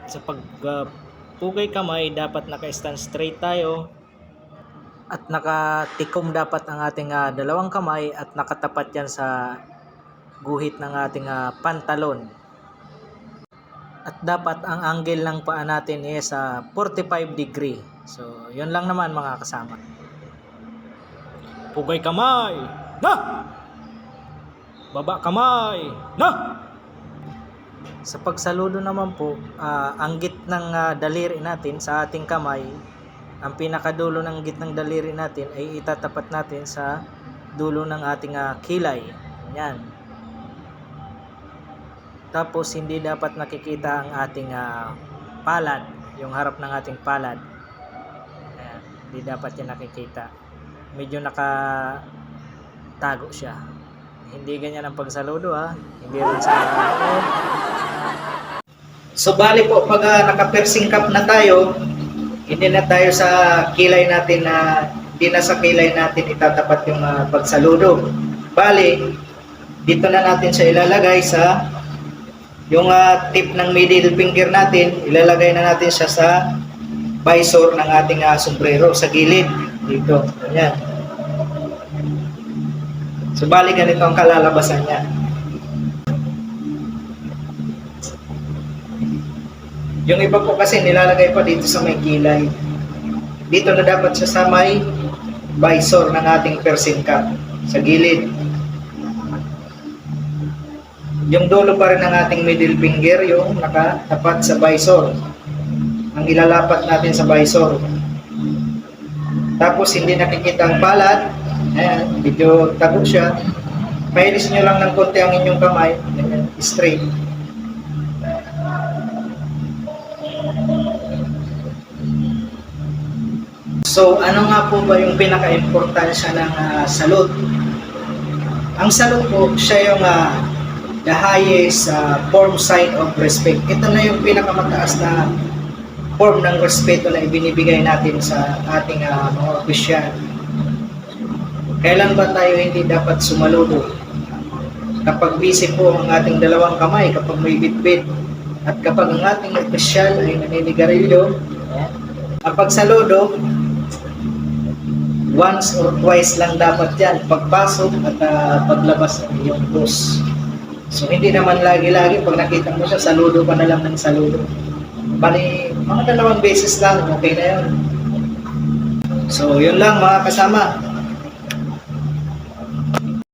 Sa pugay kamay, dapat naka-stand straight tayo at nakatikom dapat ang ating dalawang kamay at nakatapat yan sa guhit ng ating pantalon. At dapat ang angle ng paa natin is 45 degree. So, yun lang naman mga kasama. Pugay kamay, na! Baba kamay, na! Sa pagsaludo naman po, ang gitnang daliri natin sa ating kamay, ang pinakadulo ng gitnang daliri natin ay itatapat natin sa dulo ng ating kilay. Yan. Tapos hindi dapat nakikita ang ating palad, yung harap ng ating palad. Ayan, hindi dapat yan nakikita. Medyo nakatago siya. Hindi ganyan ang pagsaludo hindi rin sa So bali po pag naka-piercing cap na tayo, hindi na tayo sa kilay natin hindi na sa kilay natin itatapat yung pagsaludo. Bali, dito na natin siya ilalagay sa yung tip ng middle finger natin, ilalagay na natin siya sa visor ng ating sombrero sa gilid dito. Ayan. So bali ganito ang kalalabasan niya. Yung iba po kasi nilalagay pa dito sa may kilay. Dito na dapat siya sa may visor ng ating piercing cap sa gilid. Yung dulo pa rin ng ating middle finger yung nakatapat sa visor. Ang ilalapat natin sa visor. Tapos hindi nakikita ang palad. Ayan, medyo tago siya. Pailis nyo lang ng konti ang inyong kamay. Ayan, straight. So, ano nga po ba yung pinaka-importansya ng salute? Ang salute po, siya yung the highest form sign of respect. Ito na yung pinakamataas na form ng respeto na ibinibigay natin sa ating mga opisyal. Kailan ba tayo hindi dapat sumaludo? Kapag busy po ang ating dalawang kamay, kapag may bitbit, at kapag ang ating opisyal ay naninigarilyo, ang pagsaludo, once or twice lang dapat yan, pagpasok at paglabas ng iyong boss. So hindi naman lagi-lagi pag nakita mo siya, saludo pa na lang ng saludo. Bali, mga 2 beses lang, okay na yun. So yun lang mga kasama.